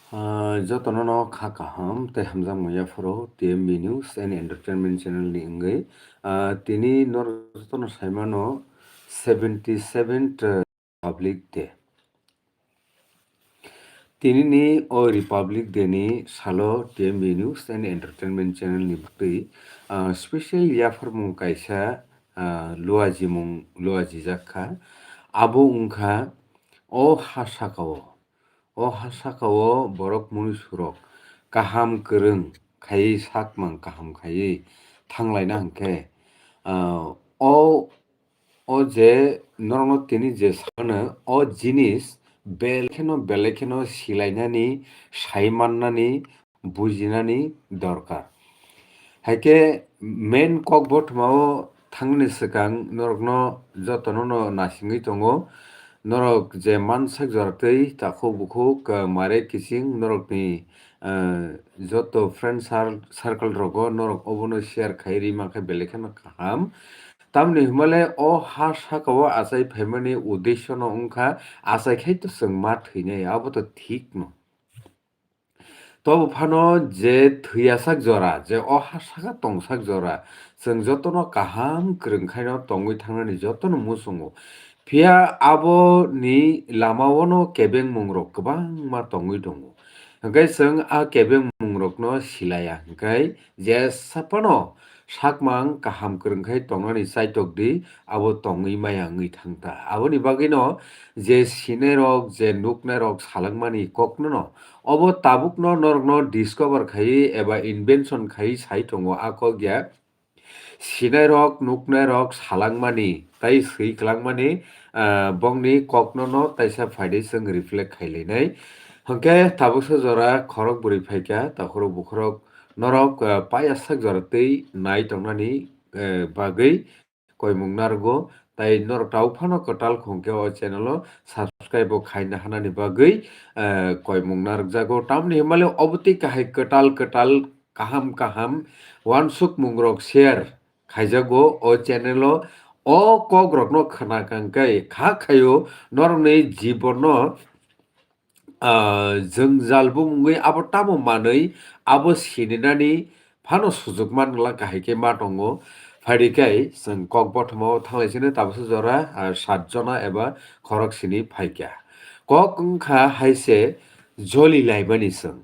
जतन खाकाहाम ते hamjang muyaforo TMB News and Entertainment Channel ni ngai tini nor jotono saimano 77th Republic Day tini ni o Republic Day ni salo TMB News and Entertainment Channel ni bukti special yafar mung kaisa luaji jakha abo ungkha o hasakao o hasakao borok munusurok kaham korong khai sakmang kaham khai thanglai na hangkhe o je norno tini je sano o jinis belekheno silainani saimannani bujinani dorkar haike main kokborokmao thangnani swkang norokno jotono no nasingui tongo norok je mansak joratui takhuk bukhuk mare kising norokni joto friend circle rogo norok obono share khai rima khe belekheno kaham tamni himale o ha sakao achai phaimani uddesho no wngkha achai khai to chwng ma thwinai abo to thik no tobo phano je thwiyasak jora je o ha saka tongsak jora chwng jotono kaham kwrwng khaino tongui thangnani jotono muchungo phiya abo ni lamao no kebengmung rok kwbangma tongui tongo hingkhe chwng a kebengmung rok no silaya hingkhe jesapano sakmang kaham kwrwng khai tongnani chaitokdi abo tongui maya wngui thangta aboni bagui no je sinai rok je nuknai rok salangmani kokno no obo tabukno norokno discover khai eba invention khai sai tongo a kokya sinai rok nuknai rok salangmani tai sui kwlangmani bongni kokno no taisa faidai chwng reflect khailainai hingkhe tabuksa jora khorok bwrui phaikya takhorok bukhorok norok payasak jora tui nai tongnani bagui koimung narugo tai norok tabuk phano kwtal khungkhe o channel o subscribe bo khaina hanani bagui koimung narukjago tamoni himale oboti kahai kwtal kaham wansuk mungrok share khaijago o channel o kogrok no khwnakangkhai kha khaio norokni jibon no jongjal bumungui abo tamo manui abo sininani phano sujok manla kahaikhe ma tongo phaidikai chwng kokbothomao thanglaichino tabuksa jora 7 jona eba khorok sini phaikya kok wngkha haise joli laimani chwng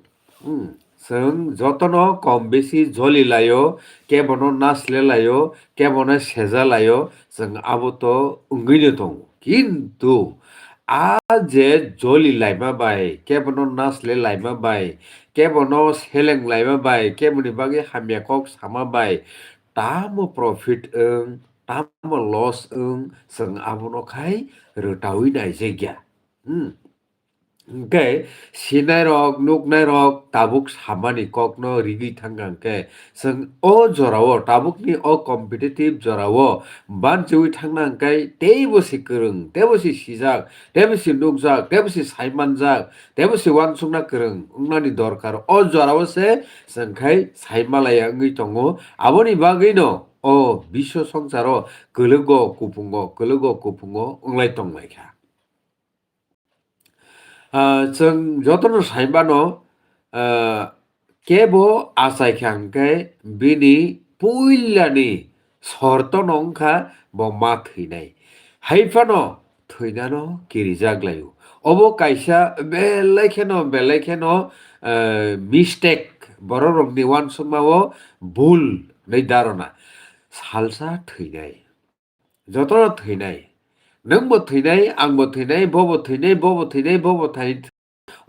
chwng jotono kom beshi joli laio kebono nasle laio kebono seja laio chwng abo to wngui no tongo kintu a je joli laima bai kebono nasle laima bai kebono seleng laima bai keboni bagi hamya kok sama bai tamo profit tamo loss chwng abono khai rwtaui naijekya hingkhe sinai rok nuknai rok tabuk samani kokno rigui thangka hingkhe chwng o jorao tabukni o competitive jorao banchiui thangna hingkhe teibosi kwrwng teibosi sijak teibosi nukjak teibosi saimanjak teibosi uansukna kwrwng wngnani dorkar o jorao se chwngkhai saimalaya wngui tongo aboni bagui no o biswa songsaro kwlwgo kupungo wnglaui tonglaikha chwng jotono saimano kebo achaikha hingkhe bini puilani shorto no wngkha bo ma thwinai haifano thwinano kirijak laio obo kaisa belai kheno mistake borokrokni uansukmao bhul nei dharana salsa thwinai jotono thwinai nungbo thwinai angbo thwinai bobo thwinai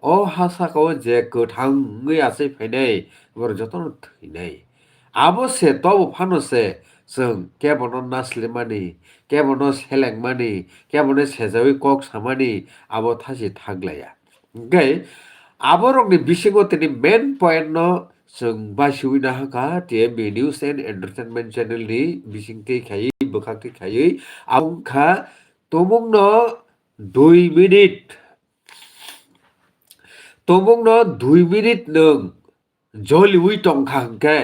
o ha sakao je kwthang wngui achai phainai boro jotono thwinai abo se tobo phano se chwng kebono naslemani kebono selengmani kebono sejaui kok samani abo thasi thaglaya hingkhe aborokni bisingo tini main point no chwng basiui nahakha TMB News and Entertainment Channel ni bisingtwi khaiui bwkhaktwi khaiui abo wngkha tongmungno 2 minute tongmungno 2 minute nung joliui tongkha hingkhe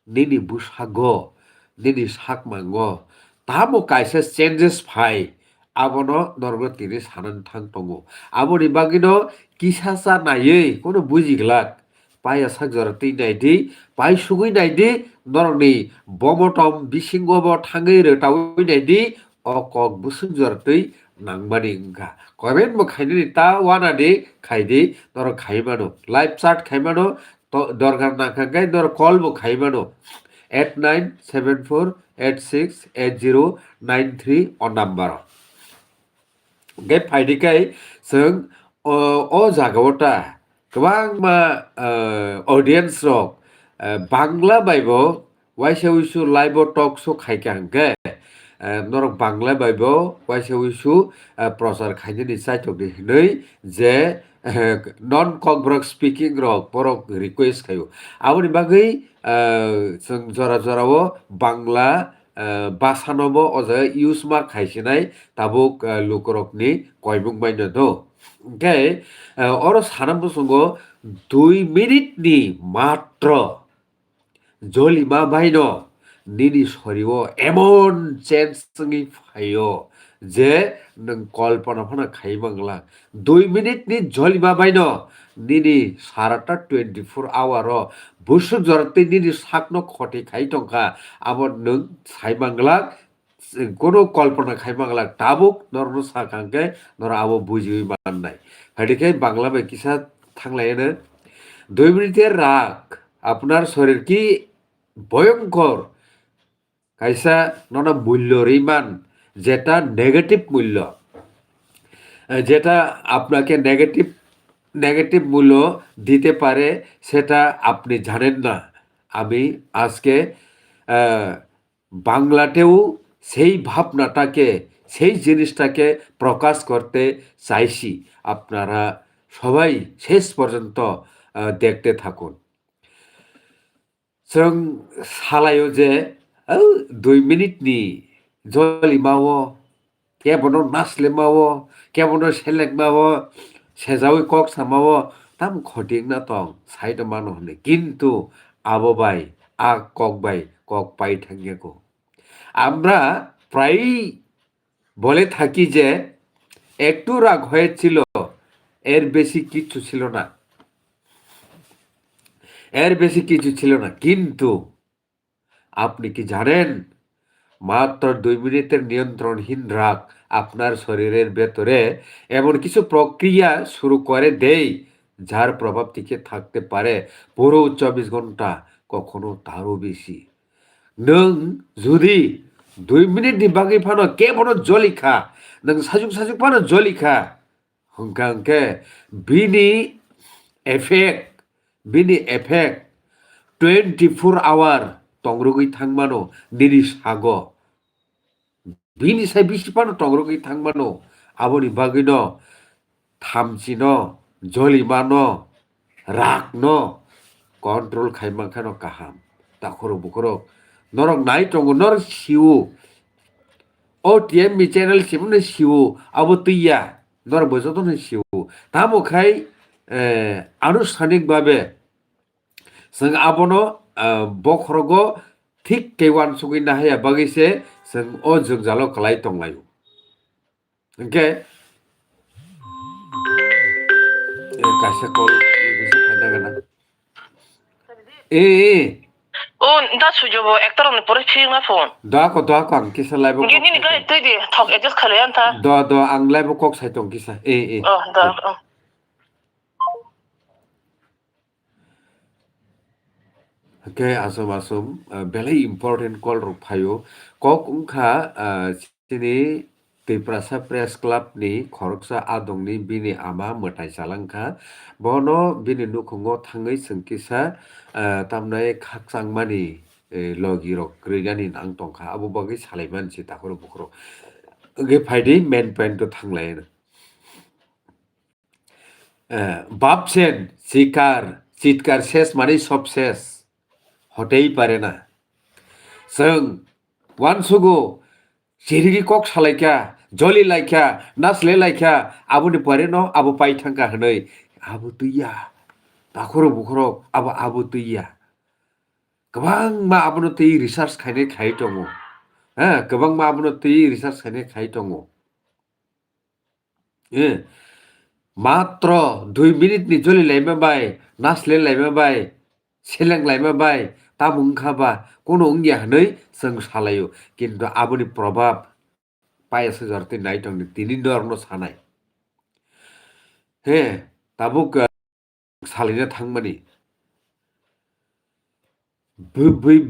nini bwsago nini sakmango tamo kaisa changes phai abono norgo tini sanan thang tongo aboni bagino kisasa nayei kono bujiglak paya sagjara tei naidi pai sugui naidi norogni bomotom bisingobo thangei retawi naidi o kok busung jartei nangmani wngkha koben bo khainani ta wanadi khaidi noro khaimano live chat khaimano to dorgar nangkhakai noro call bo khaimano 8974868093 on number गे फाइदिखाय जों अ जागावता गोबां audience रक Bangla बाइबो vice उइसु live टक show खाइखांगे नरक Bangla बाइबो vice उइसु प्रचार खाइनि साइटक नै जे none ककब्रक speaking रक बरक request खायो आबनि बागै जों जरा जरावो बांग्ला बासानोबो अजा इउज मा खाइसिनाय ताबुक लुकरकनि कयबुं बायनो दो ओमफ्राय अर सानाम बुसुंगो 2 मिनिटनि मात्र जलिमा बायनो निनि सरियो एमन चेन्ज जोंनि फायो जे नों कल्पना फना खाइबांला 2 मिनिटनि जलिमा बायनो निनि साराटा 24 आवर बुसुक जरते निनि साकनो खटे खाइ टंका आबो नों साइबांला কোনো কল্পনা খাইবাংলা তাবুক নরনো সাকাঙ্কে নর আবো বুঝিবি মাননাই হেডিকে বাংলা বাই কিসা থাংলাইনো 2 মিনিটের রাগ আপনার শরীর কি ভয়ঙ্কর কাইসা ননা মূল্য রিমান যেটা নেগেটিভ মূল্য যেটা আপনাকে নেগেটিভ মূল্য দিতে পারে সেটা আপনি জানেন না আমি আজকে বাংলাতেও সেই ভাবনাটাকে সেই জিনিসটাকে প্রকাশ করতে চাইছি আপনারা সবাই শেষ পর্যন্ত দেখতে থাকুন जों सालायो जे 2 मिनिटनि जलिमावो केबनो नासलेमावो केबनो सेलेकमावो सेजावै कक सामावो ताम खटिंग ना तंग साइड मानो हने किन्तु आबो बाई आ कक बाई कक पाई थांगेको আমরা প্রায়ই বলে থাকি যে একটু রাগ হয়েছিল এর বেশি কিছু ছিল না কিন্তু আপনি কি জানেন মাত্র 2 মিনিটের নিয়ন্ত্রণহীন রাগ আপনার শরীরের ভেতরে এমন কিছু প্রক্রিয়া শুরু করে দেয় যার প্রভাব টিকে থাকতে পারে পুরো 24 ঘন্টা কখনো তারও বেশি नों जुदि 2 मिनिटनि बागै फानो केबनो जलिखा नों साजुक फानो जलिखा हंखांके बिनि एफेक्ट 24 आवर तंग्रुगै थांमानो निरि सागो बिनि साय बिसि फानो तंग्रुगै थांमानो आबनि बागैनो थामचिनो जलिमानो रागनो कंट्रोल खाइमाखानो काहाम ताखरो बुखरो नरक नाय टंगो नर सिउ ओ टीएमबी चैनल सिमने सिउ अब तुइया नर बजतन सिउ तामोखाय आनुष्ठानिक भाबे जों आबनो बखरगो ठीक केवान सुगै नाहाया बागैसे जों ओ जों जालो खलाय टंलायो ओके कासे कल इसे फायदा गना ए ও দা সুযোগ একটা রনে পরে ফিং না phone Dako ang kisa live ko. Gini ni kai tuh di talk edit kalian ta. Do ang live ko sa itong kisa. Oh, da. Okay, asum very important call ro phayo. Kok ungkha sini Tiprasa Press Club ni khoroksa adong ni bini ama motai salangkha bono bini nukhungo thangai sengkisa tamnai khaksang mani logi rok krigani nang tongkha abo bagi salaiman si takoro bukro ge faidi main point to thanglai বাপছেন চিৎকার শেষ মানে সব শেষ হতেই পারে না जों वानसुगु सिरिगि कक सालायखा जलि लायखा नासले लायखा आबुनि परे न आबु पाइ थांखा हनै आबु तुइया दाखरो बुखरो आबु तुइया गोबां मा आबुनो तुइ रिसार्च खायनाय खाय दङ गोबां मा आबुनो तुइ रिसार्च खायनाय खाय दङ मात्र 2 मिनिटनि जलिलायमाबाय नासलेलायमाबाय सेलेंलायमाबाय तामुंखाबा কোনো उंगिया हनै जों सालायो किन्तु आबोनि प्रभाब पायसो जरते नायटंनि तिनि दरनो सानाय ताबुक सालायनो थांमानि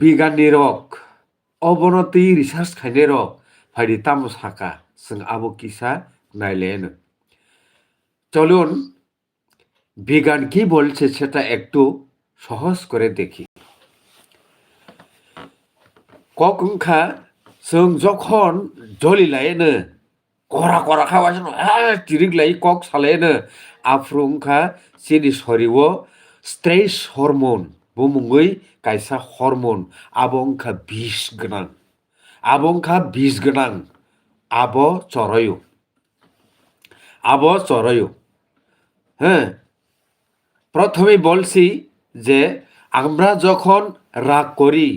बिगाननि रक अबनति रिसार्च खायनाय रक फायदि तामु साका जों आबो किसा नायलायानो চলুন বিজ্ঞান কি বলছে সেটা একটু সহজ করে দেখি কক ओंखा जों যখন जलिलायोनो करा करा खावासनो तिरिगलाय कक सालायोनो आफ्रु ओंखा सिनि शरीरव स्ट्रेस हर्मोन बुमुङै कायसा हर्मोन आबो ओंखा बिस गोनां आबो चरयो হ্যাঁ প্রথমে বলছি যে আমরা যখন রাগ করি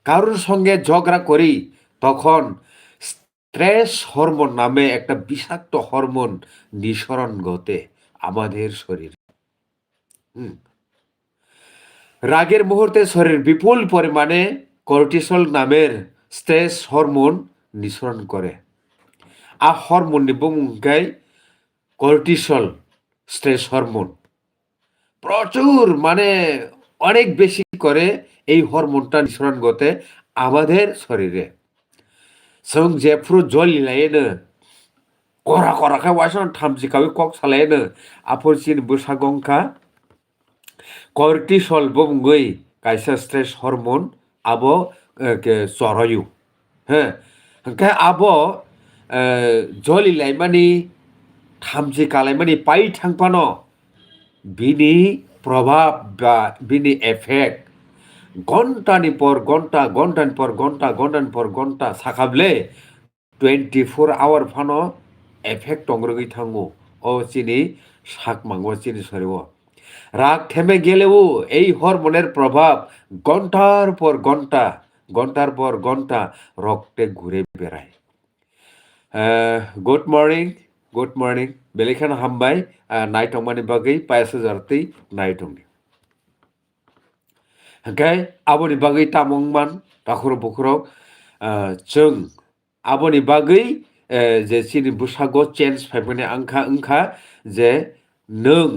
কারোর সঙ্গে ঝগড়া করি তখন স্ট্রেস হরমোন নামে একটা বিষাক্ত হরমোন নিঃসরণ ঘটে আমাদের শরীরে রাগের মুহূর্তে শরীর বিপুল পরিমাণে কর্টিসল নামের স্ট্রেস হরমোন নিঃসরণ করে হরমোনनि बुंमुंखाय কর্টিসল স্ট্রেস হরমোন প্রচুর মানে অনেক বেশি করে এই হরমোনটা নিঃসরণ ঘটে আমাদের শরীরে जों जेफ्रु जलिलायोनो करा करा खावासन थामजिखावै कक सालायोनो आफरसिन बैसागंखा कॉर्टिसल बुङै कायसा स्ट्रेस हर्मोन आबो चरयो ओंखाय आबो जलिलायमानि थामजिखालायमानि पाइ थांफानो बिनि प्रभाब बा बिनि एफेक्ट घन्टानि पर घन्टा घन्टानि पर घन्टा साखाबले 24 आवर फानो एफेक्ट दंग्रगै थाङो ओ चिनि साकमांगो चिनि शरीरव राग থেমে গেলেও এই হরমোনের প্রভাব ঘন্টার পর ঘন্টা রক্তে ঘুরে বেড়ায় गुड मर्निं बेलेखान हामबाय नायटंमानि बागै पायासो जारतै नायटंनि ओंखाय आबोनि बागै तामंमान दाखुर बुखुराव जों आबोनि बागै जे सिनि बैसागो चेन्ज फाइमानि ओंखा जे नों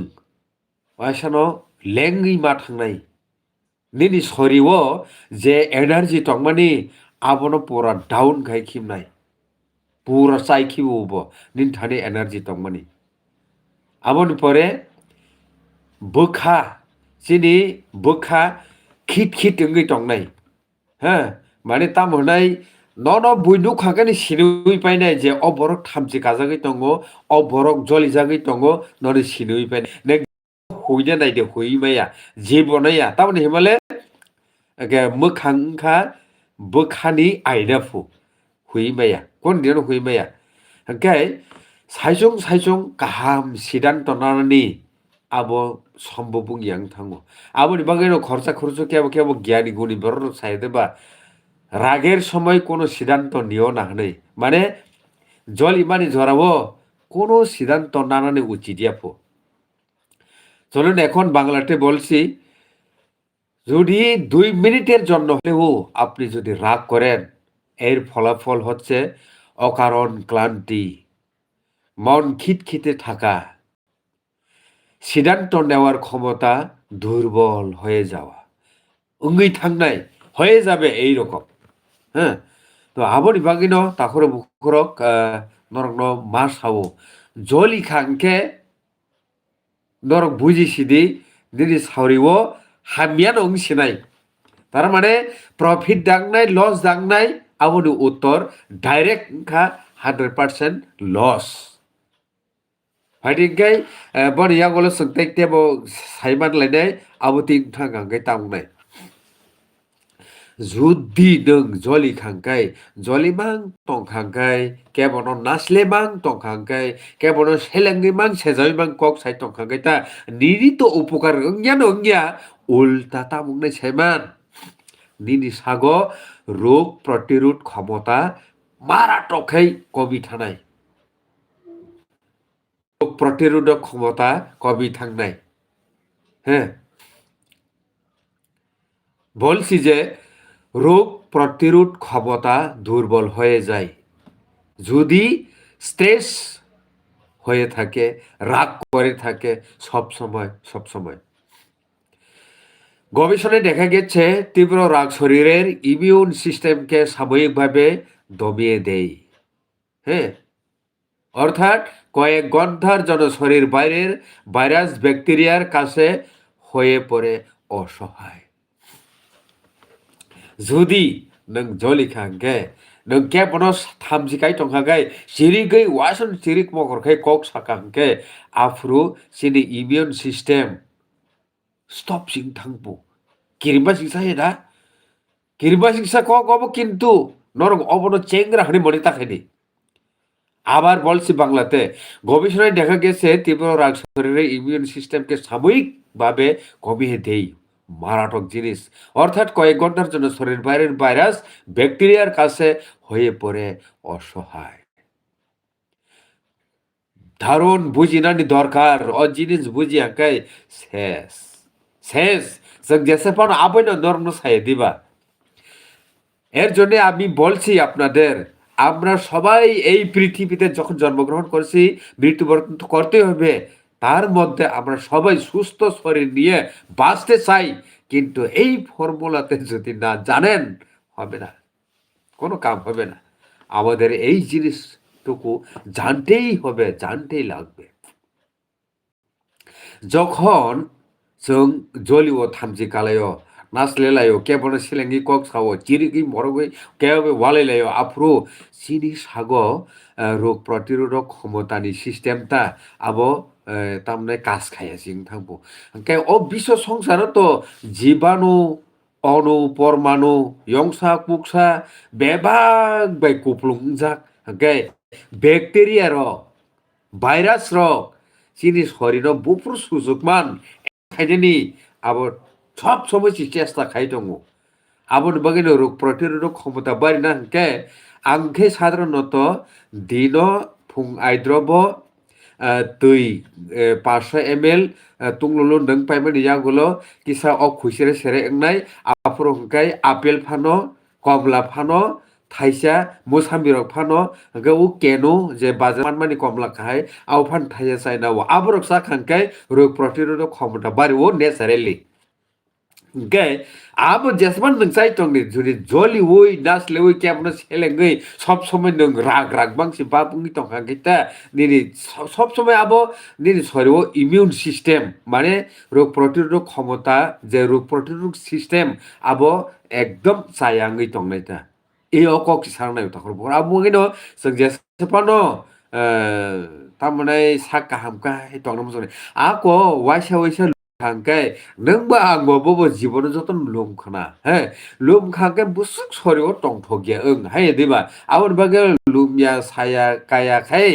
वाइसानो लेङै मा थांनाय निनि शरीरव जे एनार्जी दंमानि आबोनो पुरा डाउन गायखिमनाय पुरा चाइखिबो निन थाने एनार्जी दंमानि आबोनि परे बोखा खिट ओंगै दंनाय माने ताम होनाय न बुइनु खागानि सिनुइ पाइनाय जे अबरक थामजि गाजागै दङ अबरक जलि जागै दङ ननि सिनुइ पाइनाय हुइना नायदो हुइमाया जेबनाया तामाने हिमाले मोखांखा बोखानि आयनाफु हुइमाया कोन दिनो हुइमाया ओंखाय साइजं गाहाम सिदान्त नानानि आबो सम्भव बुंगियां थाङो आबोनि बागैनो खरचा केबो জ্ঞানী गुणी बर सायदेबा রাগের সময় কোনো সিদ্ধান্ত নিও না হनै মানে জল ইমানি ঝরাবো কোনো সিদ্ধান্ত না নানে উচিত আপো চলুন এখন বাংলাতে বলছি যদি 2 মিনিটের জন্য হলেও আপনি যদি রাগ করেন এর ফলাফল হচ্ছে অকারণ ক্লান্তি মন খিটখিটে থাকা সিদ্ধান্ত নেওয়ার ক্ষমতা দুর্বল হয়ে যাওয়া উঙ্গি থাংনাই হয়ে যাবে এই রকম তো আবনি বাগিনো তাখরে বুখরক নরকনো মাসাও জলি খাংকে নরক বুঝিসিদি দিদি সাউরিও হামিয়ান অংশিনাই তার মানে প্রফিট দাংনাই লস দাংনাই আবনি উত্তর ডাইরেক্ট খা 100% লস ফাইটিंखाय बनिया गलो सोंथाय टेबो साइमान लायनाय आबोति थांगांगाय तांनाय जुदि नों जलि खांखाय जलिमां तंखांखाय केबनो नासलेमां तंखांखाय केबनो सेलेंगिमां सेजायमां कक साइ तंखांखाय ता निनि तो उपकार ओंगिया उल्टा तामुंनाय साइमान निनि सागो रोग प्रतिरोध क्षमता माराटकै कमी थानाय প্রতিরোধক ক্ষমতা কমই থাকনাই। হ্যাঁ, বলছি যে রোগ প্রতিরোধ ক্ষমতা দুর্বল হয়ে যায় যদি স্ট্রেস হয়ে থাকে, রাগ করে থাকে সবসময়। গবেষণায় দেখা গেছে তীব্র রাগ শরীরের ইমিউন সিস্টেমকে সাময়িকভাবে দমিয়ে দেয়। হ্যাঁ, অর্থাৎ কয়েক ঘন্টার জন্য শরীর বাইরের ভাইরাস ব্যাকটেরিয়ার কাছে হয়ে পড়ে অসহায়। जुदि नों जलिखांके नों केबनो थामजिखाय टंखाखाय सिरिगै वासन सिरिक मगरखाय कक साखांके आफ्रु सिनि इमिउन सिस्टेम स्टप सिं थांबो किरिबा सिंसा हेदा किरिबा सिंसा कक अब किन्तु नरम अबनो चेंग्रा हानि मनि ताखायनि। আবার বলছি বাংলাতে, গবেষণায় দেখা গেছে তীব্র রাগ শরীরের ইমিউন সিস্টেমকে সাময়িকভাবে কমিয়ে দেয়। মারাত্মক জিনিস। অর্থাৎ কয়েক ঘন্টার জন্য শরীর বাইরের ভাইরাস ব্যাকটেরিয়ার কাছে হয়ে পড়ে অসহায়। দারুণ বুঝিনানি দরকার ও জিনিস বুঝিয়াকাই শেষ শেষ जों जेसेबां आबैनो नर्म साये दिबा। এর জন্য আমি বলছি আপনাদের, আমরা সবাই এই পৃথিবীতে যখন জন্মগ্রহণ করছি মৃত্যুবরণ তো করতেই হবে। তার মধ্যে আমরা সবাই সুস্থ শরীর নিয়ে বাঁচতে চাই, কিন্তু এই ফর্মুলাতে যদি না জানেন হবে না, কোনো কাম হবে না। আমাদের এই জিনিসটুকু জানতেই হবে, জানতেই লাগবে। যখন जों जलिओ थामजि गालायो नासलेलायो केबनो सिलेंगि कक सावो चिरिगि मरगै केबे वालायलायो आफ्रु सिनि सागो रोग प्रतिरोधक क्षमतानि सिस्टेमता आबो तामने काज खाया सिं थांबो के ओ विश्व संसार तो जीवाणु अणु परमाणु यंसा कुक्सा बेबाग बाय कुप्लुंजाक के बैक्टेरिया रक भाइरास रक सिनि शरीराव बुफुर सुजुगमान खायनि आबो सब समय চেষ্টা খাই दङ। আবন বাগিনো রোগ প্রতিরোধক ক্ষমতা বাড়ি না কে আংখে সাধারণত দিন ফুং আইদ্রব তুই 500 ml তুংলুলু নং পাইমানি ইয়াগুলো কিসা অ খুইসেরে সেরে এংনাই আফর হংকাই আপেল ফানো কমলা ফানো থাইসা মোসাম্বিরক ফানো হংকে উ কেনো যে বাজার মানি কমলা খাই আও ফান থাইয়া চাইনা ও আবরক সা খাংকাই রোগ প্রতিরোধক ক্ষমতা বাড়ি ও ন্যাচারালি। गे अब जेसेबां नों जायटंनि जुदि जलिवै नासलेवै केबनो सेलेंगै सब समय नों राग राग बांसि बाबुंगि टंखांगिता निनि सब समय आबो निनि शरीर इमिउन सिस्टेम माने रोग प्रतिरोधक क्षमता जे रोग प्रतिरोधक सिस्टेम आबो एकदम जायांगै टंनायता ए अक सारनाय तखर बरा मुगिनो जों जेसेबानो तामने साका हामका टंना मजने आको वाइसा वाइसा खांके नोंबो आंबो बबो जीवन जतन लुमखाना हे लुमखांके बुसुक सरियाव टंथगिया ओं हाय दिबा आवन बागे लुमिया साया काया खाय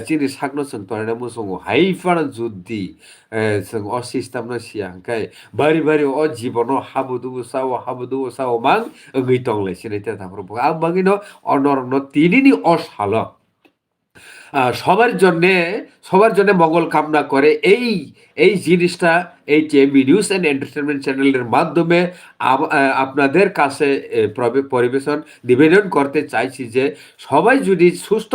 चिनि साकनो जों तोरना मोसंगो हायफान जुदि जों अ सिस्टेमनो सियांखाय बारि बारि अ जीवन हाबुदु साव मां ओंगै टंले सिनायता थाफर आं बागिनो अनरनो तिनिनि असाल সবার জন্য মঙ্গল কামনা করে এই জিনিসটা এই টিএমবি নিউজ অ্যান্ড এন্টারটেনমেন্ট চ্যানেলের মাধ্যমে আপনাদের কাছে পরিবেশন নিবেদন করতে চাইছি যে সবাই যদি সুস্থ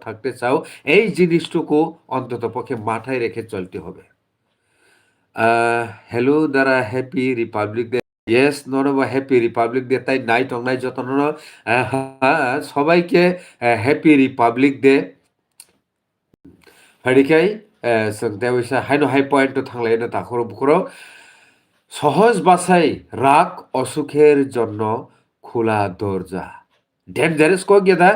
থাকতে চাও এই জিনিসটুকু অন্তত পক্ষে মাথায় রেখে চলতে হবে। হ্যালো দারা হ্যাপি রিপাবলিক ডে। ইয়েস নরবা হ্যাপি রিপাবলিক ডে তাই নাই টংনাই যতন সবাইকে হ্যাপি রিপাবলিক ডে হারিকাই जों देवैसा हायनो हाय पॉइंट थांलायनो ताखरो बुखरो সহজ ভাষায় রাগ অসুখের জন্য খোলা দরজা ডেঞ্জারাস কো গেদা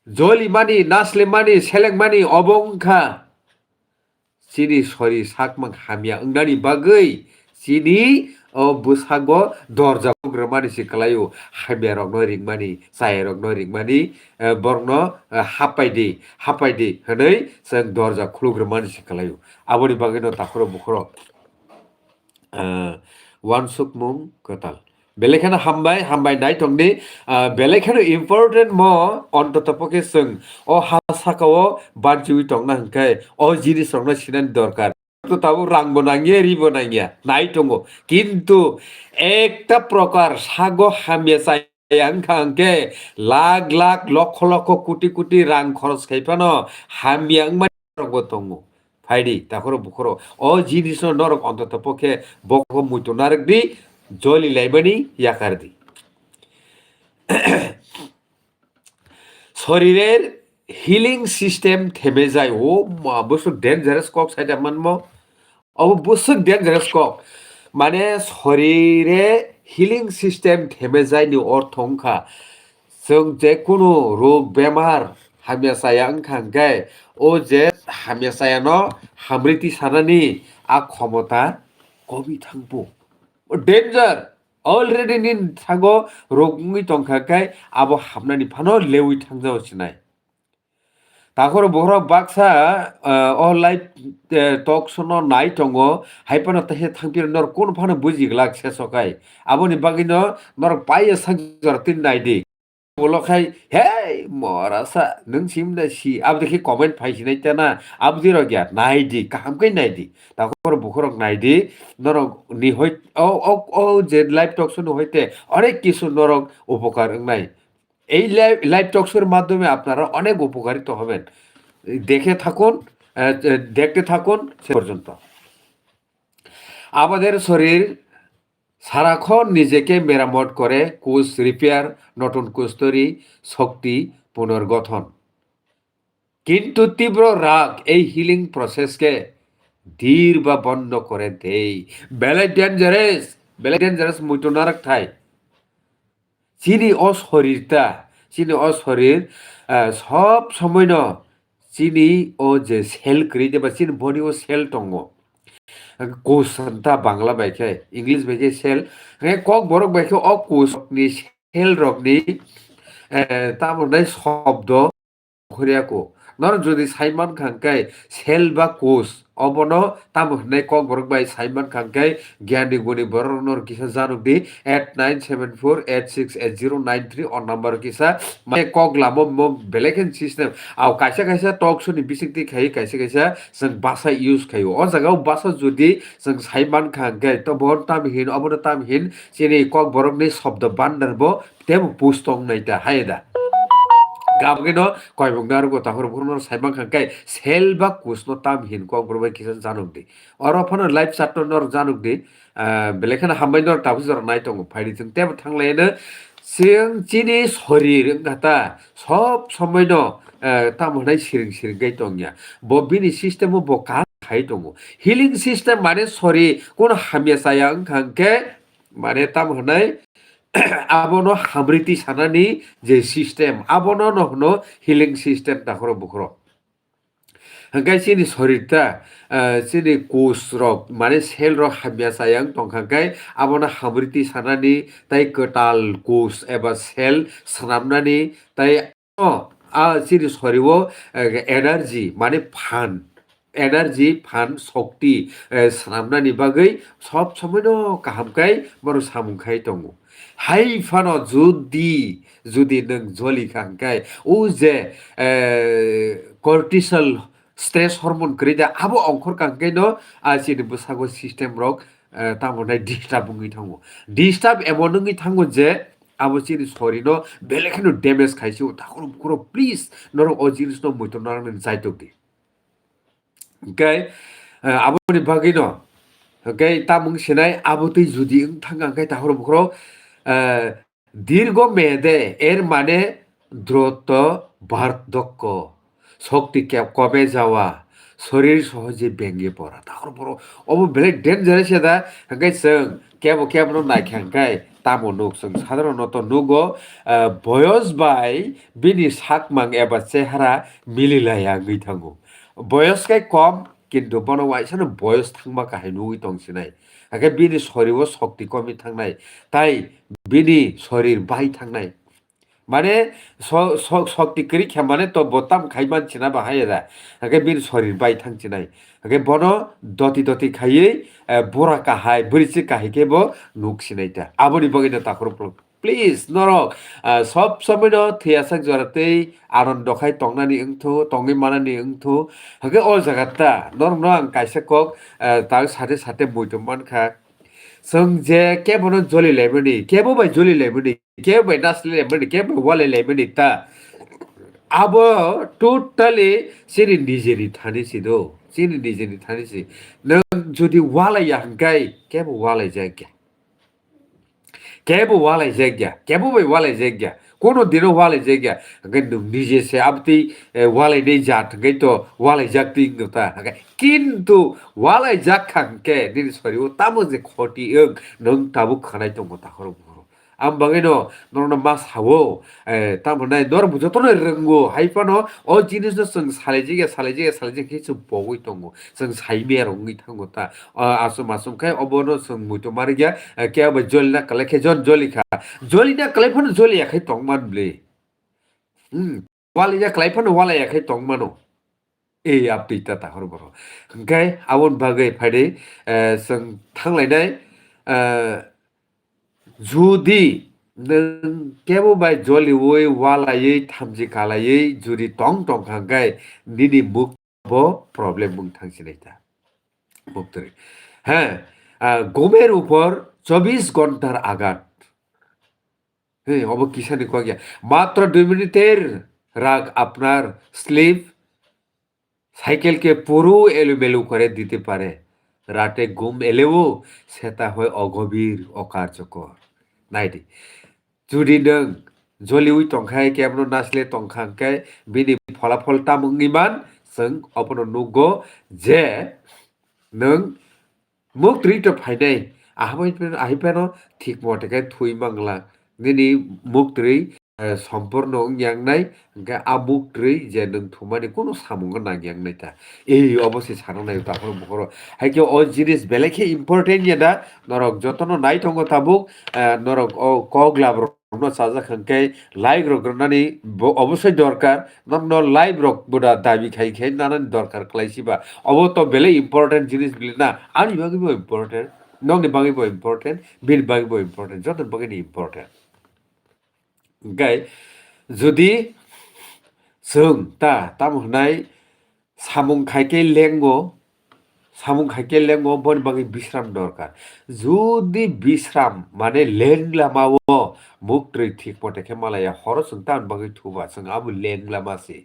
জলি মানি নাসলে মানি সেলেং মানি অবংখা सिनि सरि साकमां हामिया ओंनानि बागै सिनि बुसागो दरजा ग्रमानि सिखलायो हामिया रगनो रिंमानि साय रगनो रिंमानि बरनो हापायदि हनै जों दरजा खुलुग्रमानि सिखलायो आबोनि बागैनो ताखरो बुखरो वानसुकमुं कताल बेलेखानो हामबाय नाय तंनि बेलेखानो इम्पोर्टेन्ट म अन्तत पके जों हा साकाओ बानजुइ तंना हंखाय जिनिस रंना सिनानि दरकार तो ताबो रांबो नांगिया रिबो नांगिया नाय तंगो किन्तु एकटा प्रकार सागो हामिया हंखे लाख लाख लक्ष लक्ष कोटि रां खरच खायफानो हामिया रंबो तंगो फाइडी ताखरो बुखरो जिनिस नरक अन्तत पके बको मुइतो नारकदी जलि लाइबानी याकारदी শরীরের হিলিং সিস্টেম থেমে যায় বস্তু ডেঞ্জারাস কক সাইড মানব বস্তু ডেঞ্জারাস কক মানে শরীরে হিলিং সিস্টেম থেমে যায়নি অর্থ অংখা जों जे कुनु रोग बेमार हामियासाया ओंखांखाय जे हामियासायानो हामृति सानानि क्षमता कबि थांबो डेन्जार अलरेडी निन थांगो रोगमुंगि तंखाखाय आबो हाबनानि फानो लेवि थांजावसिनाय ताखर बहर बाक्सा लाइफ टक सनो नाय तंगो हाइपानो तहे थांपिर नर कोन फानो बुजिग्लाक सेसकाय आबोनि बागिनो नर पाय संजरतिन नायदि बोलखाय हे मरासा नों सिमदा सि अब देखि कमेन्ट फाइसिनाय तेना अब जिरो गया नायदि कामकै नायदि ताखर बुखरक नायदि नरक नि हय जे लाइफ टक सनो हयते अनेक किसु नरक उपकार नाय এই লাইভ টকসের মাধ্যমে আপনারা অনেক উপকারিত হবেন দেখে থাকুন দেখতে থাকুন সে পর্যন্ত আমাদের শরীর সারাক্ষণ নিজেকে মেরামত করে কোষ রিপেয়ার নতুন কোষ তৈরি শক্তি পুনর্গঠন কিন্তু তীব্র রাগ এই হিলিং প্রসেসকে ধীর বা বন্ধ করে দেয় বেলে ডেঞ্জারাস মুইটো না রাখতাই চিনি অশরীরটা চিনি অশরীর সব সময় ন চিনি যে সেল করি দেবা চিনি বডি ও সেল দङ কোষটা বাংলা বাইকে ইংলিশ বাইকে সেল কক বরক বাইকে কোষনি সেল রকনি তারমানে শব্দ ঘুরিয়াকো নর যদি সাইমান খাঙ্কাই সেল বা কোষ অবন তাম হনাই কক বরক বাই সাইমান খাঙ্কাই জ্ঞানী গুণী বরনর কিসা জানুক দি 8974868093 অন নাম্বার কিসা মানে কক লামো মো বেলেকেন সিস্টেম আও কাইসা কাইসা টক সুনি বিसिकति খাই কাইসা কাইসা जों भाषा इउज खायो जगाव भाषा जुदि जों साइमान खांगे तो बहुत ताम हिन अबन ताम हिन जेने কক बरकनि शब्द बान्दारबो तेम पुस्तक नाइता हायदा गाबगिनो कयबंगार गताखर बुरनो साइमान खांगे सेल बा कुसनो ताम हिन কক बरबाय किसा जानुकदि अरफानो लाइफ चार्टनर जानुकदि बेलेखाना हामबायनर ताबुजर नाय दङ फाइदिजों तेब थांलायनो जों जिनि शरीर गाता सब समयनो तामहनाय सिरिं गाय दंया बिनि सिस्टेमो बका खाय दङ हिलिं सिस्टेम माने सरि कोन हामिया जाया ओंखांके माने तामहनाय आबनो हामृति सानानि जे सिस्टेम आबनो नहनो हिलिं सिस्टेम दाखरो बुखरो हंगाय सिनि शरीरता सिनि कोष रक माने सेल रक हामिया जाया दंखांखाय आबनो हामृति सानानि ताइ कटाल कोष एबा सेल सानामनानि ताइ सिनि शरीरव एनार्जी माने एनार्जी फान शक्ति सानामनानि बागै सब समयनो काहामखाय मरो सामुखाय दङ हाय फानो जुदि नों जलिखांखाय जे कर्टिसल स्ट्रेस हर्मोन करिदा आबो अंखर कांखायनो सिनि बसागो सिस्टेम रक तामनाय डिस्टार्ब बुङै थाङो डिस्टार्ब एमनङै थाङो जे आबो सिनि शरीरनो बेलेखानो डैमेज खाइसो ताखरो बुखरो प्लिज नर जिनिसनो मुइतो नारन जायतोकदि ओके आबोनि बागैनो ओके तामुं सेनाय आबोतै जुदि थांगांखाय ताखरो बुखरो दीर्घ मेदे एर माने দ্রুত বার্ধক্য শক্তি কমে যাওয়া শরীর সহজে ভেঙে পড়া তার বড় বেলেগ ডেঞ্জারাস এটা হাঙ্গাই जों কেবনো নাইখাঙ্কাই তামো নুক जों সাধারণত নুগো বয়স বাই বিনি সাকমাং এবা চেহারা মিলিলায়া গैथांगो বয়সকাই কম কিন্তু বনवाइसानो বয়স थांबा काहाय नुगै दंसिनाय हांगाय बिनि शरीरव शक्ति कमि थांनाय ताइ बिनि शरीर बाहाय थांनाय মানে শক্তি করি খেমানে তো বতাম খাই মানছি না বাহাই এরা আগে বীর শরীর বাই থাকছি নাই আগে বন দতি দতি খাইয়ে বরা কাহাই বরিচি কাহিকে ব নুকসিনাইটা আবনি বগিনা তাকর প্লিজ নরক সব সময় থিয়াসাক জরাতেই আনন্দ খাই টংনানি ওংথু টঙি মানানি ওংথু হাগে অল জায়গাটা নরম আং কাইসা কক তার সাথে সাথে বইতো মানখা जों जे केबो जलि लाइमोनि केबो बाय जलि लाइमोनि केबो बाय नासलि लाइमोनि केबो वाले लाइमोनि ता आबो टोटाली सिरि निजेनि थानिसि दो सिरि निजेनि थानिसि नों जुदि वालाया हंगाय केबो वालाय जायगा केबो वालाय जायगा केबो बाय वालाय जायगा कोनो दिनो वालाय जायगा কিন্তু নিজে সে আপনি ওয়ালাই নেই যাত তো ওয়ালাই যাকতি ইংতা কিন্তু ওয়ালাই যাক খাংকে দিন সরি ও তামো যে খটি ওং নং তাবু খানাই দङ তাখর বড় আম বাঙাইনো নরনা মাস হাवो তামনাই নর বুঝতনো রঙ্গো হাইপানো ও জিনিস जों सालायजे কিছু বগই দङ जों সাইমে রঙ্গি থাঙ্গো তা আসুম আসুম খাই অবনো जों মুইতো মারি গিয়া কেবা জলিনা কালেখে জন জলিখা জলিনা কালেফানো জলিয়াখাই তংমানব্লে वालिया क्लाइफानो वालायाखै तंमानो ए आपडेटा ताहर बर ओंखाय आवन बागै फायदे जों थांलायनाय जुदि नों केबो बाय जलिवै वालायै थामजि कालायै जुदि टं टं खांखाय दिनै मुख प्रब्लेम मुं थांसिनायता मुक्तरे হ্যাঁ গোমের উপর 24 ঘন্টার আঘাত হ্যাঁ অব কিসানি কোয়া গিয়া মাত্র 2 মিনিটের রাগ আপনার স্লিপ সাইকেলকে পুরো এলোমেলো করে দিতে পারে রাতে ঘুম এলেও সেটা হয় অগভীর অকার্যকর নাইটি जुदि नों जलिउइ तंखाय केबनो नासले तंखांखाय बिनि फलाफल तामुंगिमान जों अपनो नुगो जे नों मुख त्रिट फायनाय আহিपेनो ठीक मटेखाय थुइ मांगला दिनै मुख त्रि সম্পূর্ণ ইয়াংনাই আবুক ত্রি যে নং থুমানি কোনো সামুঙ্গ নাগিয়াংনাই তা এই অবশ্যই সারনাই তারপর বড় হাইকে ও জিনিস বেলেখে ইম্পর্টেন্ট ইয়াদা নরক যতন নাই থঙ্গ তাবুক নরক ও কগলাব রকম সাজা খানকাই লাইক রগ্রনানি অবশ্যই দরকার নন লাইভ রক বুড়া দাবি খাই খাই নানান দরকার খাইছিবা অব তো বেলে ইম্পর্টেন্ট জিনিস বিলি না আনি বাগিব ইম্পর্টেন্ট নংনি বাগিব ইম্পর্টেন্ট বিল বাগিব ইম্পর্টেন্ট যতন বাগিনি ইম্পর্টেন্ট गाय जुदि जों तामहनाय सामुं खाइके लेंगो सामुं खाइके लेंगो बन बागै बिश्राम दरकार जुदि बिश्राम माने लेंग्लामावो मुख त्रै ठीक मटेखे मालाया हर जों तान बागै थुबा जों आबो लेंग्लामासि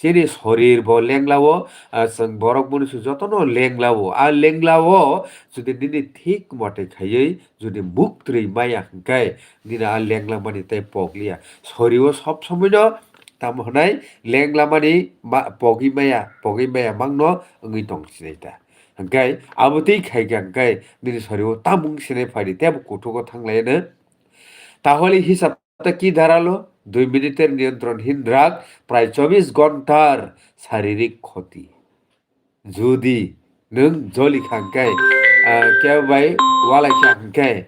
जेरै शरीर ब लेंग्लावो जों बरक मनुष्य जतनो लेंग्लावो आ लेंग्लावो जुदि दिनै ठीक मटे खायै जुदि मुख त्रै माया गाय दिना आ लेंग्लामानि ताइ पगलिया शरीरও সব সময় तामहनाय लेंग्लामानि पगिमाया मांनो ओंगै दंसिनायता गाय आबोतै खाइगा गाय दिनै शरीरও तामुं सिनाय फारि तेब कुटुको थांलायनो তাহলে হিসাবটা কি দাঁড়ালো 2 মিনিটের নিয়ন্ত্রণহীন রাগ প্রায় 24 ঘন্টার শারীরিক ক্ষতি যদি নং জলি খাঙ্কায় কেউ বাই ওয়ালাই খাঙ্কায়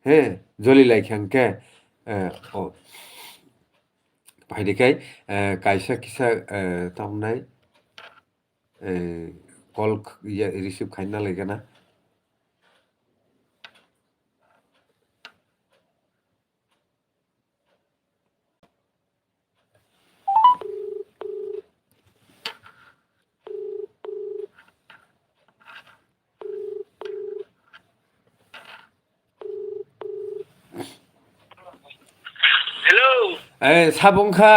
হ্যাঁ জলি লাই খাঙ্কায় ও ভাইদেখাই কাইসা কিসা তামনাই কল রিসিভ খাইনা লাগে না हेलो साबुंखा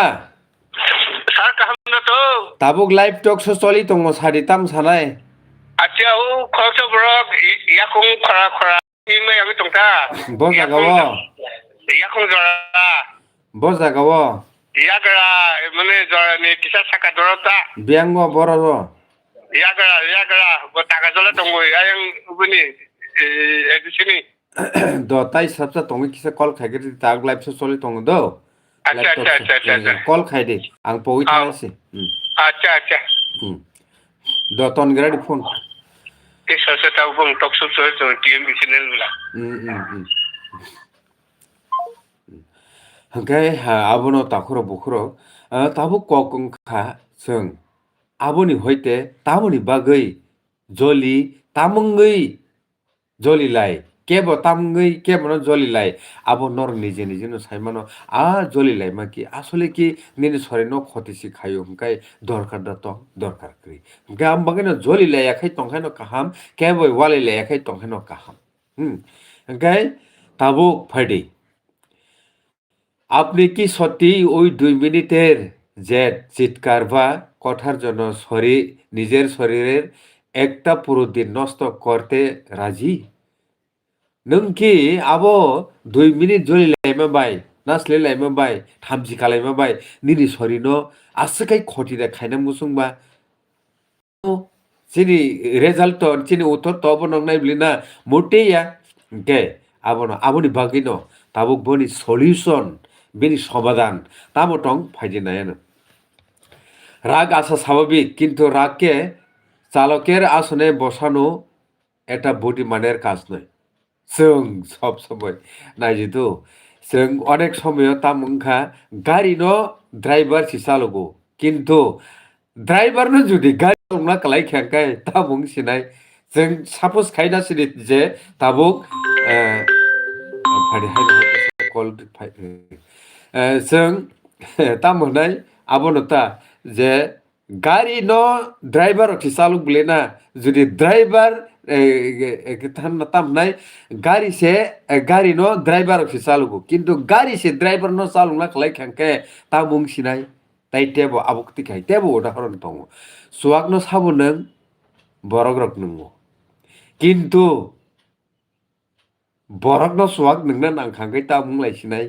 सर कहम न तो ताबुक लाइव टक सो चलि दङ सारि ताम सानाय अच्छा ओ kokborok yakung khara khara imai ami tongta बजागाव yakung jora बजागाव yakara mane jora ni kisa saka dorota बियांग बरज yakara bo taka jola tongo ayang ubuni edisini the ताइ सबसा दङ किसा कल खाइगे ताग लाइव सो चलि दङ दो अच्छा कल खाइदे आं पगै थायासै अच्छा द तन ग्राडी फोन के सरसे ताउ बं टक सु टीएम चैनल बुला Hangkai abono takoro bukoro tabu kok wngkha जों aboni hoite tamoni bagui joli tamungui jolilai kebo tamungui kebo no jolilai abo nor nije nije no saimano jolilai ma ki asole ki nini sore no khoti si khayo hingkai dorkar da to dorkar kri hingkai am bagai no jolilai yakhai tongkhai no kaham kebo walilai yakhai tongkhai no kaham hingkai tabuk ফাইডি আপনি কি সত্যি ওই 2 মিনিটের জেদ চিৎকার বা কথার জন্য নিজের শরীরের একটা পুরো দিন নষ্ট করতে রাজি नों कि आबो 2 मिनिट जलिलायमाबाय नासलायलायमाबाय थामजि खालायमाबाय निनि शरीरनो आसोखाय खटिदा खायना मुसुंबा chini result to chini uthor to abo nang naiblina moteya ke aboni bagino tabuk boni solution bini সমাধান tamo tong phaidi nayano রাগ আসা স্বাভাবিক কিন্তু রাগকে চালকের আসনে বসানো এটা বুদ্ধিমানের কাজ নয় जों सब समय नायजितु जों अनेक समय तामुंखा गारि न ड्राइभार si चालको किन्तु ड्राइभार न जुदि गारि संना कलाय खेंखाय तामुं सिनाय जों सापस खायना सिनि जे ताबुक जों तामोनाय आबनता जे गारि न ड्राइभार si चालक बुलेना जुदि ड्राइभार तामनाय गारि न ड्राइभार si चालको किन्तु गारि से ड्राइभार न चालुंना खालाय खेंखे तामुं सिनाय ताई टेबो आबुक्ति खाय टेबो उदाहरण दङ सुवाक न साबो नों बरक रक नंगो किन्तु बरक न सुवाक नोंना नांखांखै तामुं लायसिनाय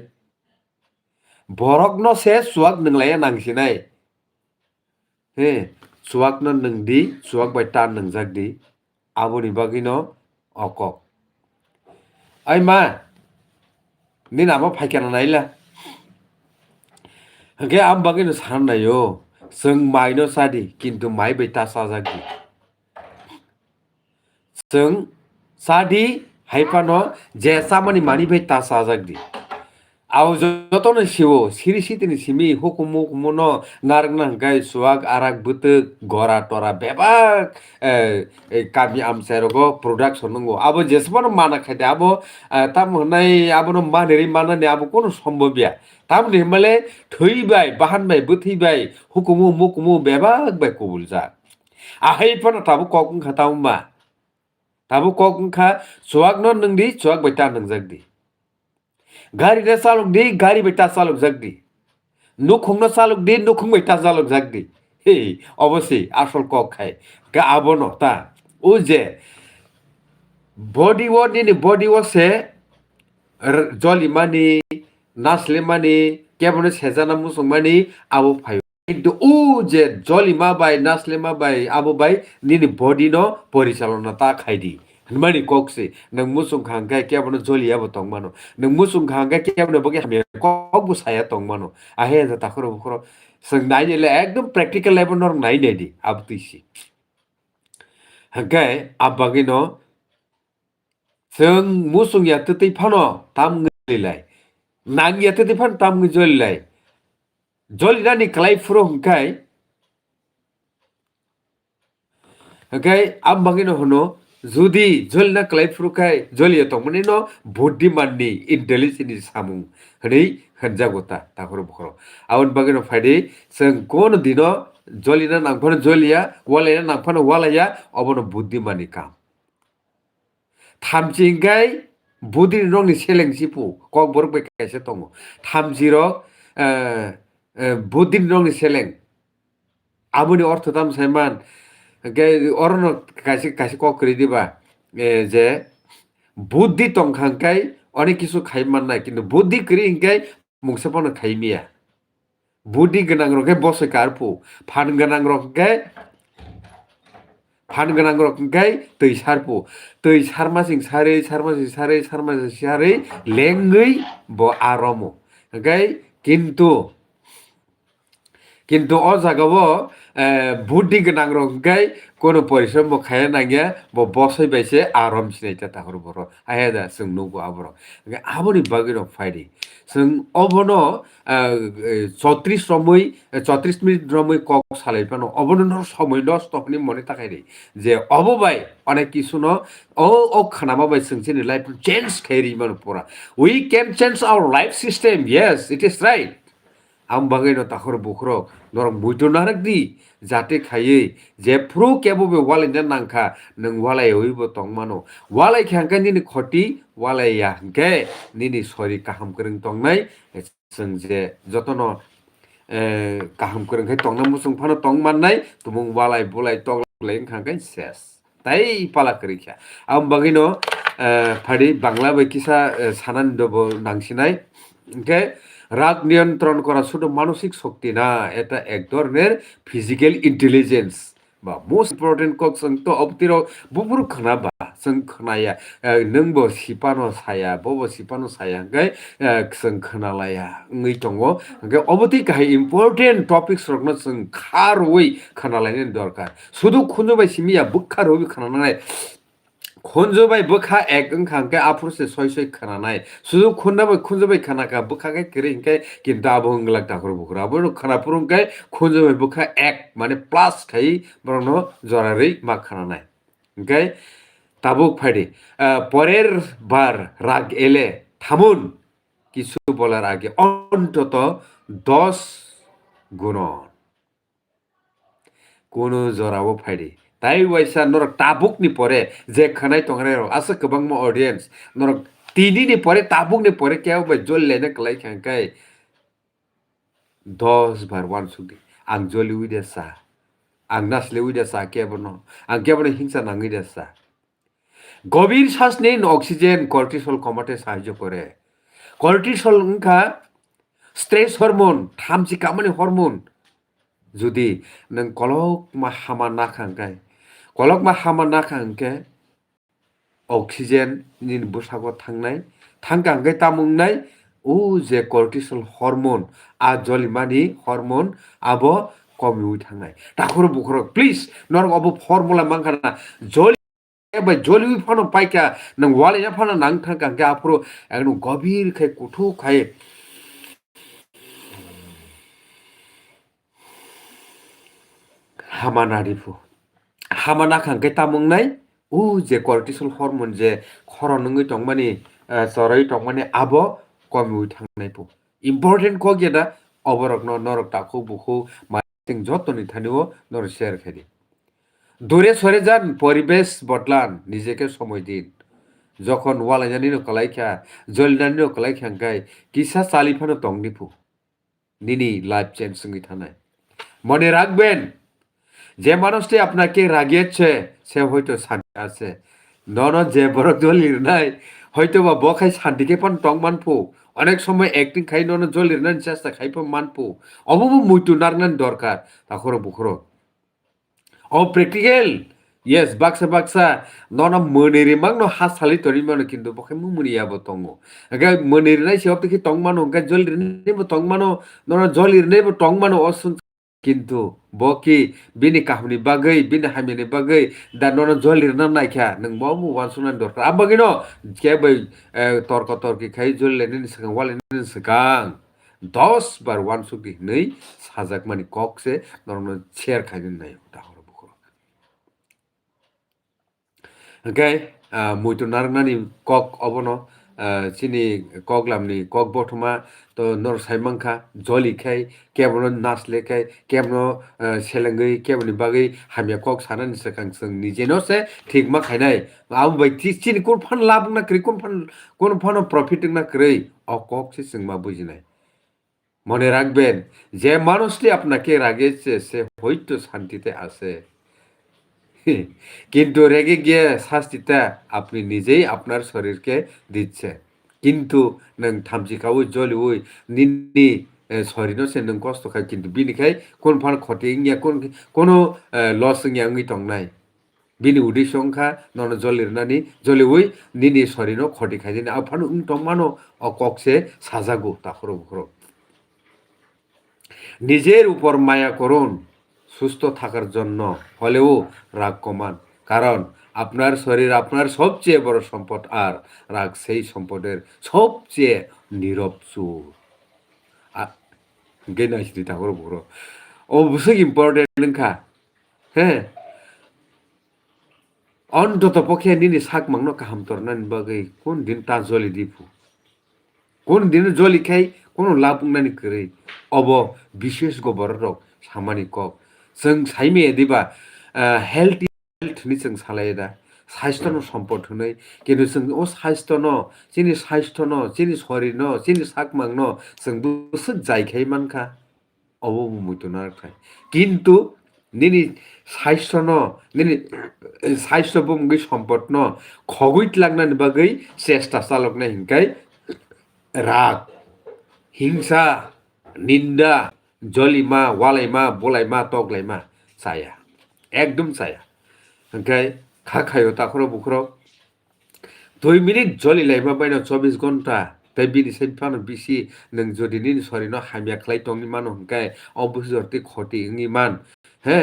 बरक न से सुवाक नोंलाया नांसिनाय हे सुवाक न नोंदि सुवाक बाय ता नोंजाकदि aboni bagino okok ai ma ni nama phaikana naila hage am bagino sannayo जों माइनो सादि किन्तु माइ बै तासा जागि जों सादि हाइफानो जेसामानि मानि बै तासा जागि आव जतनो सिवो सिरि सितिनि सिमि हुकुमु हुकुमुनो नारगना गाय सुवाग आराग बुतुक गरा तरा बेबाक कामि आमसेरगो प्रोडक्शन नंगो आबो जेसबानो माना खायदे आबो ताम होनाय आबोनो मानेरि मानाने आबो कोनो सम्भव बिया ताम निमले थैबाय बाहानबाय बुथैबाय हुकुमु मुकुमु बेबाक बाय कबुल जा आहायफानो ताबो ककं खाताउमा ताबो ककं खा सुवाग न नंदि सुवाग बैता नंजागदि गारि न चालक दि गारि बैता चालक जागदि नुखुं न चालक दि नुखुं बैता चालक जागदि हे अबश्य आसल कक खाय गा आबनो ता उ जे बॉडी वो नि बॉडी वो से जली मानी नासले मानी केबनो सेजाना मुसुं मानी आबो फायो किन्तु उ जे जली मा बाय नासले मा बाय आबो बाय निनि बॉडी न परिचालना ता खायदि हनमानि कक्से नों मुसुं खांगाय केबनो जलियाबो तंमानो नों मुसुं खांगाय केबनो बगे हामे ककबो साया तंमानो आहे जा ताखरो बुखरो जों नायले एकदम प्रेक्टिकल लेवल नर नायनेदि आबतिसि हंगाय आबागिनो जों मुसुं या तै फानो ताम गलिलाय नां या तै फान ताम जलिलाय जलिनानि क्लाय फुरो हंगाय आबागिनो हनो जुदि जलिना क्लाय फुरुखाय जलिया तंमनि न बुद्धिमाननि इंटेलिजेंसनि सामुं हनै हनजागोता ताखरो बुखरो आवन बागिनो फायदि जों कोन दिनो जलिना नांफानो जलिया वालायना नांफानो वालाया अबनो बुद्धिमाननि काम थामजिंगाय बुद्धि रंनि सेलेंसिपु ककबरक बेखायसे दङ थामजिरक बुद्धि रंनि सेलें आबोनि अर्थ दाम सायमान अरन कासे कासे ककरि दिबा जे बुद्धि तंखांखाय अनेक किसु खायमाननाय किन्तु बुद्धि करि इंखाय मुंसेफानो खायमिया बुद्धि गोनां रखे बसे कारपु फान गोनां रखे दै सारपु दै सारमासिं सारै सारमासिं सारै सारमासिं सारै लेङै ब आरमो ओंखाय किन्तु কিন্তু ও জায়গাবো বুদ্ধি গোনাं রংखाय কোনো পরিশ্रम খাया नागिया बसै बायसे आराम सिनायता ताहर बर' आया जों नंगौ आबर' आबोनि बागै रं फायदि जों अबनो 34 मिनिट रमै কক सालायफानो अबनो नर समय नस्त हनि मने थाखाय रे जे अबबाय अनेक किसुनो ओ खानामा बाय जोंनि लाइफ चेंज खायरि मान परा we can change our life system yes it is right आं बागै न ताखर बुखरो नर मुइतो नारक दि जाते खायै जे फ्रु केबो बे वालायना नांखा नों वालाय हइबो तंमानो वालाय खांका निनि खति वालाय या के निनि सरि काहाम करं तंनाय जों जे जतन काहाम करंखाय तंना मुसुं फानो तंग माननाय तुमुं वालाय बुलाय तगलाय खांखाय सेस ताई पाला करिखा आं बागै न फादि बांला बायकिसा सानान दबो नांसिनाय ओके রাগ নিয়ন্ত্রণ করা শুধু মানসিক শক্তি না এটা এক ধরনের ফিজিক্যাল ইন্টেলিজেন্স বা মোস্ট ইম্পর্টেন্ট কক जों তো অবতিরাव बुबुरु खोनाबा जों खोनाया नोंबो सिपानो साया बबो सिपानो साया ओंखाय जों खोनालाया ओङै दङ ओंखाय अबति गाहाय इम्पर्टेन्ट टपिक्स रखनो जों खारवै खोनालायनो दरकार শুধু खुनुबाय सिमिया बुखारवै खोनानाय खुनजोबाय बोखा एक ओंखांके आफुरसे सय सय खोनानाय सुजु खुनजोबाय खोनाका बोखाके केरे हिंके किन्तु आबो हंगलाक ताखर बुखरा आबो खोनापुरंके खुनजोबाय बोखा एक माने प्लास खाई बरनो जरारै मा खोनानाय ओंखाय ताबुक फायदि পরের বার রাগ এলে থামুন কিছু বলার আগে অন্তত 10 গুণন কোনো জরাবো ফাইদি তাই ওয়াইসা নরক তাবুকनि পরে যে খানাय तंगराय आसा गोबां ऑडियंस नरक तिनिनि परे ताबुकनि परे केव बाय जल्लेने कलाय खांखाय 10 बार वान सुदि आं जलि उइदे सा आं नासले उइदे सा केबनो आं केबनो हिंसा नांगैदे सा গভীর শ্বাস নিন অক্সিজেন কর্টিসল কমাতে সাহায্য করে কর্টিসল ওंखा স্ট্রেস হরমোন থামসি কামানি হরমোন जुदि नों कलक मा हामा नाखांखाय कलक मा हामा नाखांके अक्सिजेन निन बुसागो थांनाय थांखांखाय तामुंनाय उ जे कर्टिसल हरमोन आ जलिमानि हरमोन आबो कमिउ थांनाय ताखर बुखर प्लिज नर अब फर्मुला मांखाना जलि एबा जलि फानो पाइका नों वालाया फानो नां थांखांके आफरो एकदम गभीर खाय कुथु खाय हामा नारिफु हामा नाखांखाय तामुंनाय उ जे कर्टिसल हरमोन जे खर नङै तंमानि सरै तंमानि आबो कमिउ थांनायफु इम्पोर्टेन्ट क गेदा अबरक नरक ताखौ बुखौ माथिं जतनि थानिओ नर शेयर खायदि দূরে সরে যান পরিবেশ বদলান নিজেকে সময় দিন যখন ওয়ালাইনানি নকলাইখা জলনানি নকলাইখাंखाय কিসা চালিফানো তংনিফু নিনি লাইফ চেঞ্জ সঙ্গে থানায় মনে রাখবেন যে মানুষটি আপনাকে রাগিয়েছে সে হয়তো শান্তি আছে নন যে বরক জলিরনাই হয়তো বা বখাই শান্তিকে পান টং মানফু অনেক সময় অ্যাক্টিং খাই নন জলিরনাই চেষ্টা খাইফা মানফু অববু মুইতু নারনান দরকার Takhar বুখর Oh, practical. Yes, baksa nona meniri mang no hasali tori mano kintu pakai mumuni ya botongo. Aga meniri nai siapa ki tong mano, aga jolir ne bo tong mano, nona jolir ne bo tong mano osun kintu boki bini kahuni bagai bini hamini bagai dan nona jolir na naikha nang mau mu wansunan dorkar. Abagi no kaya bai torki kai jolir ne sekang wale ne sekang. 10 bar wansuki nei sajak mani kok se nona chair kainin nai tahor. Okay, muitu narnani kok obono chini koklamni kok botoma to nor saimangkha joli khai kebno nasle khai kebno selengei kebni bagai hamya kok sanan sakang sing nijeno se thikma khainai am bai chini kon phan labh na kri kon phan profit na kri o kok se singma bujinai মনে রাখবেন যে মানুষটি আপনাকে রাগিয়েছে সে হয়তো শান্তিতে আছে কিন্তু রেগে গিয়ে শাস্তিটা আপনি নিজেই আপনার শরীরকে দিচ্ছে কিন্তু नों थामजिखावै जलिवै निनि शरीरनो से नों कस्त खाय किन्तु बिनिखाय कोन फान खटिंगिया कोनो लस इंगिया अंगि तंनाय बिनि उद्देश्य अंखा नन जलिरनानि जलिवै निनि शरीरनो खटि खायदिन आफान उं तंमानो अककसे साजागो ताखरो बुखरो নিজের উপর মায়া করুন সুস্থ থাকার জন্য, হলেও রাগ কমান। কারণ আপনার শরীর আপনার সবচেয়ে বড় সম্পদ, আর রাগ সেই সম্পদের সবচেয়ে নীরব চোর। গেনাইছি ঠাকুর বড় অবশ্যই ইম্পর্টেন্ট নখা। হ্যাঁ, অন্তত পক্ষে নিনি সাক মাংনো কাহামতরনানি বাগै কোন দিন তা জলি দিফু, কোন দিন জলি খাই কোনো লাভ बुंनानै गोरै अब বিশেষ गबर रक सामानि कक जों साइमे दिबा हेल्थ हेल्थनि जों सालायो दा স্বাস্থ্য সম্পদ হनै কিন্তু जों ও স্বাস্থ্য ন जोंनि স্বাস্থ্য ন जोंनि शरीर न जोंनि साक मांग न जों बुसुक जायखाय मानखा অবু মুইতনা খাই কিন্তু নিনি স্বাস্থ্য ন নিনি স্বাস্থ্য বুমগৈ সম্পদ ন খগৈত লাগনানি বাগै চেষ্টা চালকনা হিंखाय রাগ হিংসা নিন্দা জলিমা ওয়ালাইমা বলাইমা তगलाइमा जाया एकदम जाया ओंखाय खाखायो ताखर बुखर 2 मिनिट जलिलाइमा बायना 24 घन्टा ताइ बिनि साइफानो बिसि नों जदि निनि शरीरनो हामिया ख्लाय तंनि मान हंखाय अबुजरति खति इंनि मान हे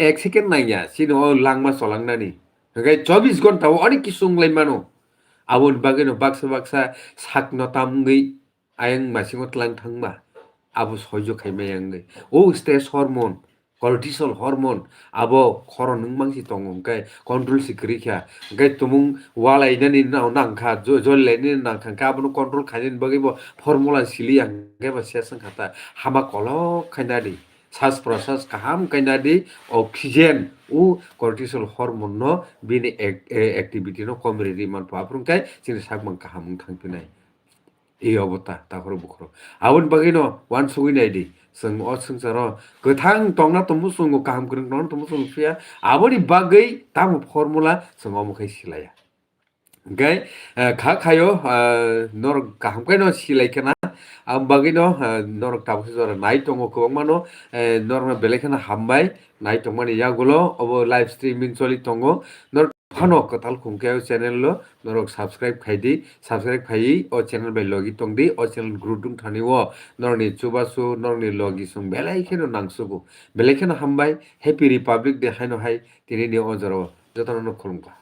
1 सेकेन्ड नाइया सिनो लांमा चलांनानि ओंखाय 24 घन्टा अनेक किसुंलाइ मानो आबुन बागैनो बाक्सा बाक्सा साकनो तामगै आयं मासिङो तलां थांमा आबु सह्य खायमायांगै ओ स्ट्रेस हर्मोन कर्टिसol हर्मोन abo खर नों मांसि दङ ओंखाय कन्ट्रोल सिक्रिखा ओंखाय तुमुं वालायनानि नाव नांखा जलिलायनि नांखांखा आबुनो कन्ट्रोल खायनि बागैबो फर्मुला सिलिया ओंखाय बा सेसं खाता हामा कलक खायनादि सास प्रसास काहाम खायनादि अक्सिजेन उ कर्टिसol हर्मोन न बिनि एक्टिभिटी न कमरेरि मान पाब्रुंखाय जोंनि साकमां काहाम थांफिनाय এই অবতা তাखर बुखर आबुन बागैनो वान सुगैनायदि जों अ संसार गोथां तंना तमु सुंगो काहाम ग्रों तंना तमु सुंगो फिया आबुनि बागै तामु फर्मुला जों अमुखाय सिलाया ओंखाय खा खायो नरक काहामखायनो सिलायखाना आं बागैनो नरक ताबुसो जरा नाय दङ गोबां मानो नरक बेलेखाना हामबाय नाय तंमानि यागुलो अब लाइभ स्ट्रीमिंग चलि दङ नरक फानो कताल खुंखायाव चैनल लो नरक सब्सक्राइब खायि ओ चैनल बाय लगी तंदि ओ चैनल ग्रुदुं थानि ओ नरनि चुबासु नरनि लगी सुं बेलायखेनो नांसुगु बेलायखेनो हामबाय हैप्पी रिपाब्लिक डे हायनो हाय दिनैनि अजराव जतननो खुलुमबा